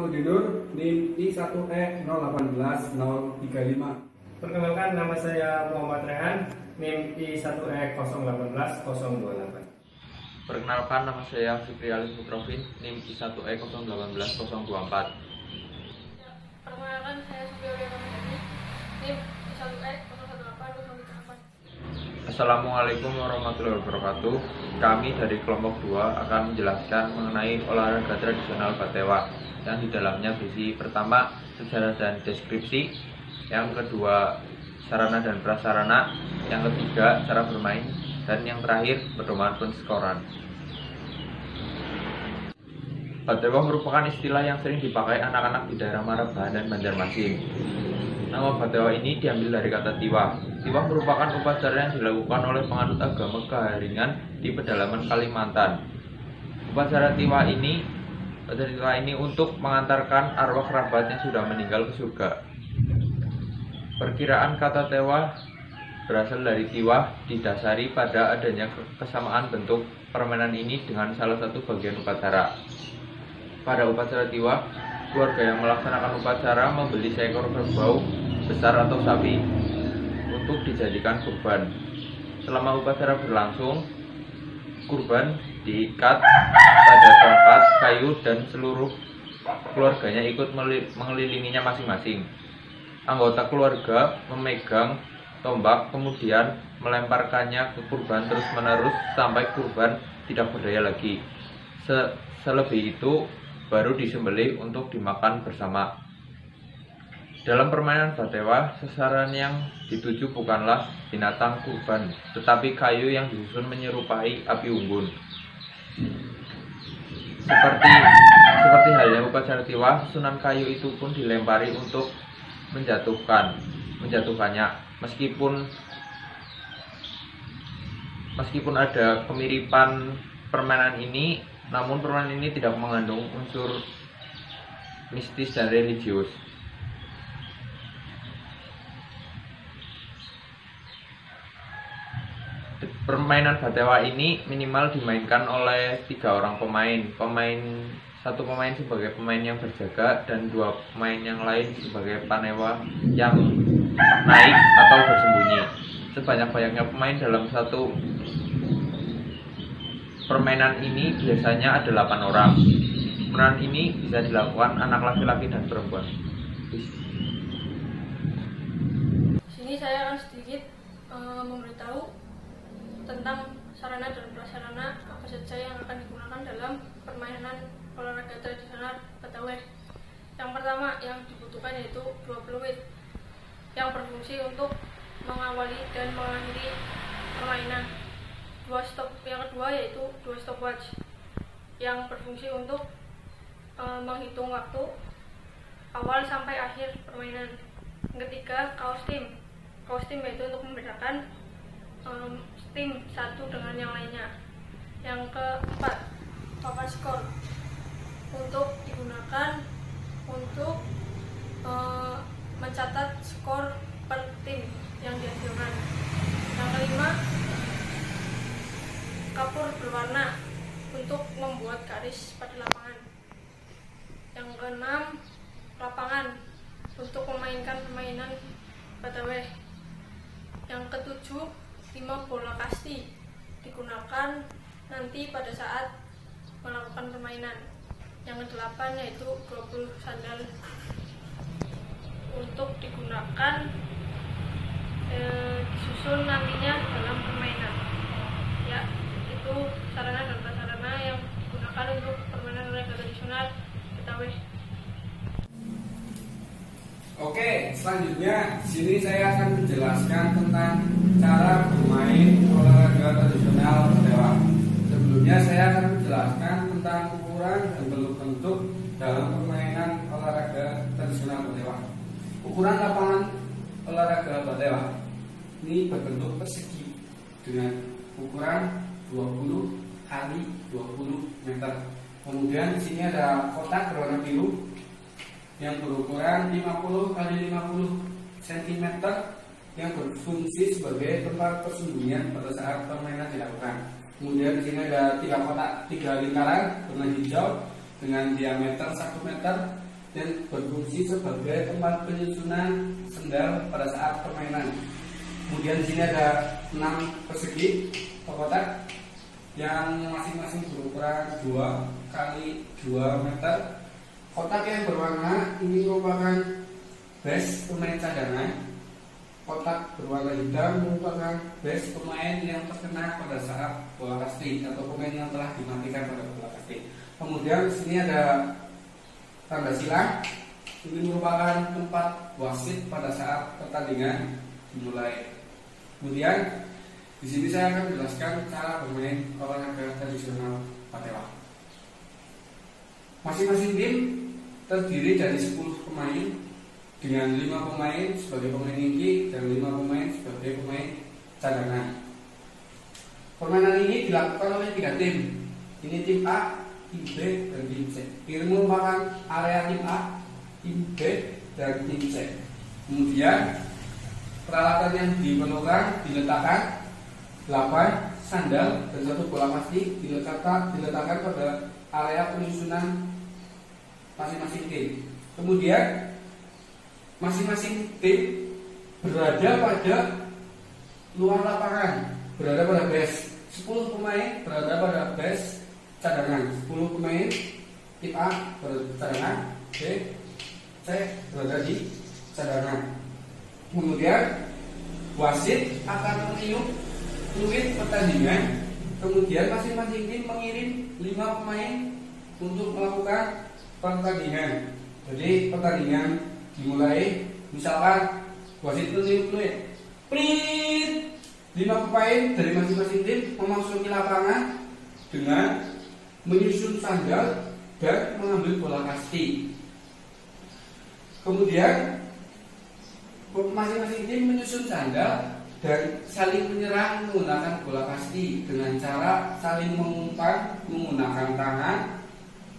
Nurdinur, NIM I1E018035. Perkenalkan, nama saya Muhammad Rehan, NIM I1E018028. Perkenalkan, nama saya Fikri Ali Mukrofin, NIM I1E018024. Perkenalkan, saya Subiyoyo Ramadhani, NIM I1E018038. Assalamualaikum warahmatullahi wabarakatuh. Kami dari kelompok 2 akan menjelaskan mengenai olahraga tradisional Batewa, yang di dalamnya berisi pertama sejarah dan deskripsi, yang kedua sarana dan prasarana, yang ketiga cara bermain, dan yang terakhir pedoman penskoran. Batewa merupakan istilah yang sering dipakai anak-anak di daerah Marabahan dan Banjarmasin. Nama Batewa ini diambil dari kata tiwah. Tiwah merupakan upacara yang dilakukan oleh penganut agama Keharingan di pedalaman Kalimantan. Upacara tiwah ini untuk mengantarkan arwah kerabat yang sudah meninggal ke surga. Perkiraan kata tewa berasal dari tiwah, didasari pada adanya kesamaan bentuk permainan ini dengan salah satu bagian upacara. Pada upacara tiwah, keluarga yang melaksanakan upacara membeli seekor kerbau besar atau sapi untuk dijadikan kurban. Selama upacara berlangsung, kurban diikat pada tongkat kayu dan seluruh keluarganya ikut mengelilinginya masing-masing. Anggota keluarga memegang tombak, kemudian melemparkannya ke kurban terus-menerus sampai kurban tidak berdaya lagi. Selebih itu baru disembelih untuk dimakan bersama. Dalam permainan Batewa, sasaran yang dituju bukanlah binatang kurban, tetapi kayu yang disusun menyerupai api unggun. Seperti halnya upacara tiwah, susunan kayu itu pun dilempari untuk menjatuhkannya. Meskipun ada kemiripan permainan ini, namun permainan ini tidak mengandung unsur mistis dan religius. Permainan Batewa ini minimal dimainkan oleh 3 orang pemain. Satu pemain sebagai pemain yang berjaga dan 2 pemain yang lain sebagai panewa yang naik atau bersembunyi. Sebanyak-banyaknya pemain dalam satu permainan ini biasanya ada 8 orang. Permainan ini bisa dilakukan anak laki-laki dan perempuan. Di sini saya akan sedikit memberitahu tentang sarana dan prasarana apa saja yang akan digunakan dalam permainan olahraga tradisional Betawi. Yang pertama yang dibutuhkan yaitu 2 peluit yang berfungsi untuk mengawali dan mengakhiri permainan. Yang kedua yaitu 2 stopwatch yang berfungsi untuk menghitung waktu awal sampai akhir permainan. Yang ketiga kaos tim yaitu untuk membedakan tim satu dengan yang lainnya. Yang keempat papan skor untuk digunakan untuk mencatat skor per tim yang dihasilkan. Yang kelima kapur berwarna untuk membuat garis pada lapangan. Yang keenam lapangan untuk memainkan permainan Betawi. Yang ketujuh 5 bola kasti digunakan nanti pada saat melakukan permainan. Yang kedelapan yaitu 20 sandal untuk digunakan disusun nantinya dalam permainan. Ya, itu sarana dan prasarana yang digunakan untuk permainan olahraga tradisional Betawi. Oke, selanjutnya di sini saya akan menjelaskan tentang cara bermain olahraga tradisional Batewa. Sebelumnya saya akan menjelaskan tentang ukuran dan bentuk-bentuk dalam permainan olahraga tradisional Batewa. Ukuran lapangan olahraga Batewa ini berbentuk persegi dengan ukuran 20 kali 20 meter. Kemudian di sini ada kotak berwarna biru yang berukuran 50 kali 50 cm yang berfungsi sebagai tempat persembunyian pada saat permainan dilakukan. Kemudian di sini ada 3 kotak, 3 lingkaran warna hijau dengan diameter 1 meter dan berfungsi sebagai tempat penyusunan sendal pada saat permainan. Kemudian di sini ada 6 persegi atau kotak yang masing-masing berukuran 2 kali 2 meter. Kotak yang berwarna ini merupakan base pemain cadangan. Kotak berwarna hitam merupakan base pemain yang terkena pada saat bola kasti atau pemain yang telah dimatikan pada bola kasti. Kemudian di sini ada tanda silang. Ini merupakan tempat wasit pada saat pertandingan dimulai. Kemudian di sini saya akan menjelaskan cara bermain olahraga tradisional patela. Masing-masing tim terdiri dari 10 pemain dengan 5 pemain sebagai pemain inti dan 5 pemain sebagai pemain cadangan. Permainan ini dilakukan oleh 3 tim. Ini tim A, tim B, dan tim C. Ini merupakan area tim A, tim B, dan tim C. Kemudian peralatan yang diperlukan diletakkan 8 sandal dan 1 bola kasti diletakkan pada area penyusunan masing-masing tim. Kemudian masing-masing tim berada pada luar lapangan, berada pada base. 10 pemain berada pada base cadangan. 10 pemain tim A berada di cadangan, B, C berada di cadangan. Kemudian wasit akan meniup fluid pertandingan. Kemudian masing-masing tim mengirim 5 pemain untuk melakukan pertandingan. Jadi pertandingan dimulai, misalkan wasit meniup fluid, prit, 5 pemain dari masing-masing tim memasuki lapangan dengan menyusun sandal dan mengambil bola kasti. Kemudian masing-masing tim menyusun sandal dan saling menyerang menggunakan bola kasti dengan cara saling mengumpan menggunakan tangan,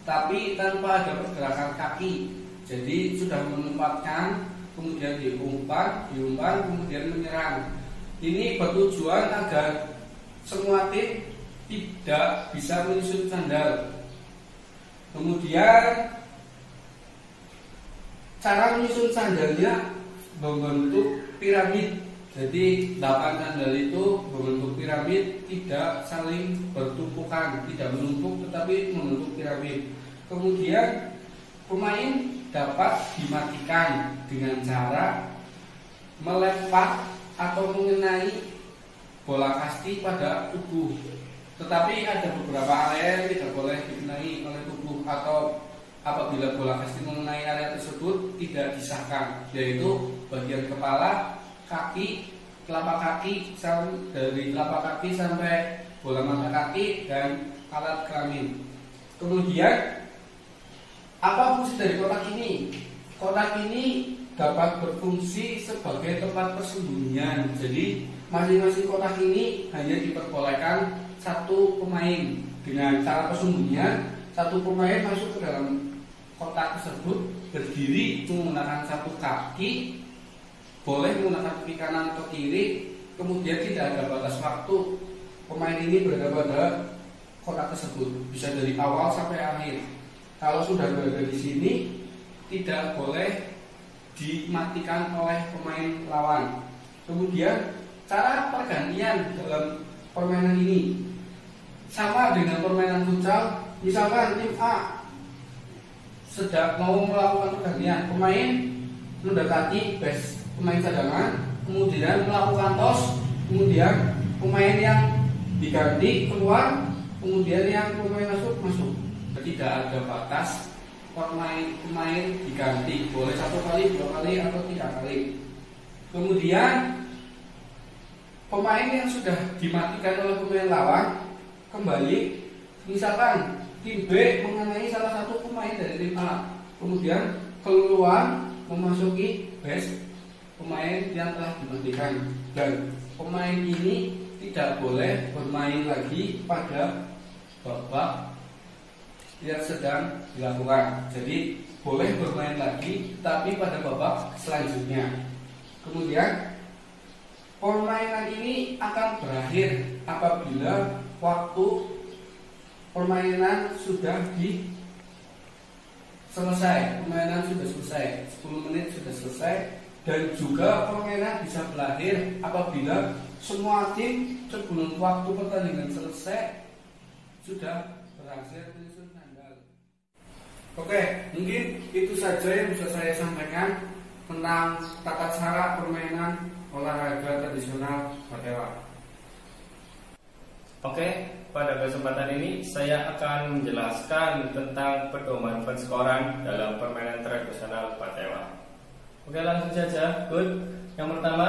tapi tanpa ada pergerakan kaki. Jadi sudah menempatkan, kemudian diumpan, kemudian menyerang. Ini bertujuan agar semua tim tidak bisa menyusun sandal. Kemudian cara menyusun sandalnya membentuk piramid. Jadi 8 sandal itu membentuk piramid, tidak saling bertumpukan, tidak menumpuk tetapi membentuk piramid. Kemudian pemain dapat dimatikan dengan cara melempar atau mengenai bola kasti pada tubuh. Tetapi ada beberapa area yang tidak boleh dikenai oleh tubuh, atau apabila bola kasti mengenai area tersebut tidak disahkan, yaitu bagian kepala, kaki, telapak kaki, dari telapak kaki sampai bola mata kaki, dan alat kelamin. Kemudian apa fungsi dari kotak ini? Kotak ini dapat berfungsi sebagai tempat persembunyian. Jadi masing-masing kotak ini hanya diperbolehkan 1 pemain. Dengan cara persembunyian, 1 pemain masuk ke dalam kotak tersebut, berdiri menggunakan 1 kaki, boleh menggunakan kaki kanan atau kiri, kemudian tidak ada batas waktu. Pemain ini berada pada kotak tersebut, bisa dari awal sampai akhir. Kalau sudah berada di sini, tidak boleh dimatikan oleh pemain lawan. Kemudian cara pergantian dalam permainan ini sama dengan permainan futsal. Misalkan tim A sedang mau melakukan pergantian, pemain mendekati base pemain cadangan, kemudian melakukan toss, kemudian pemain yang diganti keluar, kemudian yang pemain masuk. Tidak ada batas pemain diganti, boleh 1 kali, 2 kali, atau 3 kali. Kemudian pemain yang sudah dimatikan oleh pemain lawan kembali, misalkan tim B mengenai salah 1 pemain dari tim A, kemudian keluar memasuki base pemain yang telah dimatikan, dan pemain ini tidak boleh bermain lagi pada babak yang sedang dilakukan. Jadi boleh bermain lagi tapi pada babak selanjutnya. Kemudian permainan ini akan berakhir apabila waktu permainan sudah selesai, permainan sudah selesai, 10 menit sudah selesai. Dan juga permainan bisa berakhir apabila semua tim sebelum waktu pertandingan selesai sudah berhasil menyusun sandal. Oke, mungkin itu saja yang bisa saya sampaikan tentang tata cara permainan olahraga tradisional Batewa. Oke, pada kesempatan ini saya akan menjelaskan tentang pedoman penskoran dalam permainan tradisional Batewa. Oke, langsung saja. Good. Yang pertama,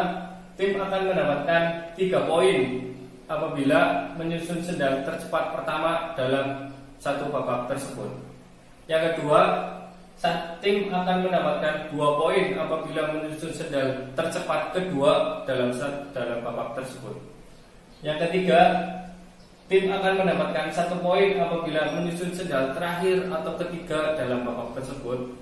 tim akan mendapatkan 3 poin apabila menyusun sendal tercepat pertama dalam satu babak tersebut. Yang kedua, tim akan mendapatkan 2 poin apabila menyusun sendal tercepat kedua dalam babak tersebut. Yang ketiga, tim akan mendapatkan 1 poin apabila menyusun sendal terakhir atau ketiga dalam babak tersebut.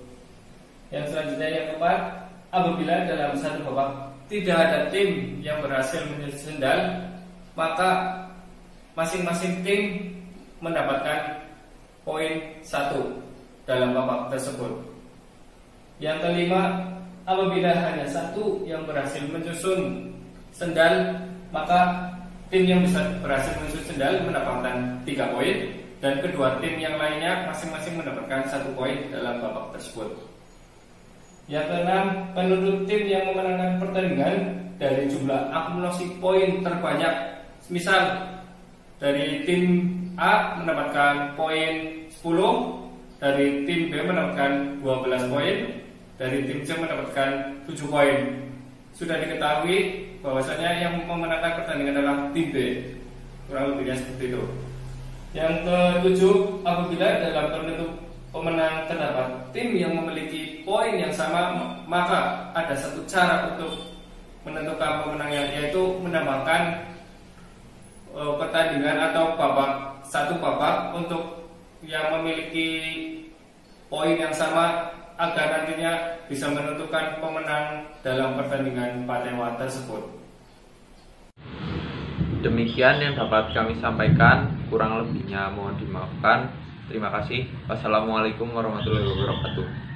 Yang selanjutnya, yang keempat, apabila dalam satu babak tidak ada tim yang berhasil menyusun sendal, maka masing-masing tim mendapatkan poin 1 dalam babak tersebut. Yang kelima, apabila hanya 1 yang berhasil menyusun sendal, maka tim yang bisa berhasil menyusun sendal mendapatkan 3 poin, dan kedua tim yang lainnya masing-masing mendapatkan 1 poin dalam babak tersebut. Yang keenam, penutup tim yang memenangkan pertandingan dari jumlah akumulasi poin terbanyak. Misal, dari tim A mendapatkan poin 10, dari tim B mendapatkan 12 poin, dari tim C mendapatkan 7 poin. Sudah diketahui bahwasanya yang memenangkan pertandingan adalah tim B. Kurang lebihnya seperti itu. Yang ketujuh, apabila dalam penutup pemenang terdapat tim yang memiliki poin yang sama, maka ada satu cara untuk menentukan pemenangnya, yaitu menambahkan pertandingan atau satu babak untuk yang memiliki poin yang sama, agar nantinya bisa menentukan pemenang dalam pertandingan Batewa tersebut. Demikian yang dapat kami sampaikan, kurang lebihnya mohon dimaafkan. Terima kasih. Wassalamualaikum warahmatullahi wabarakatuh.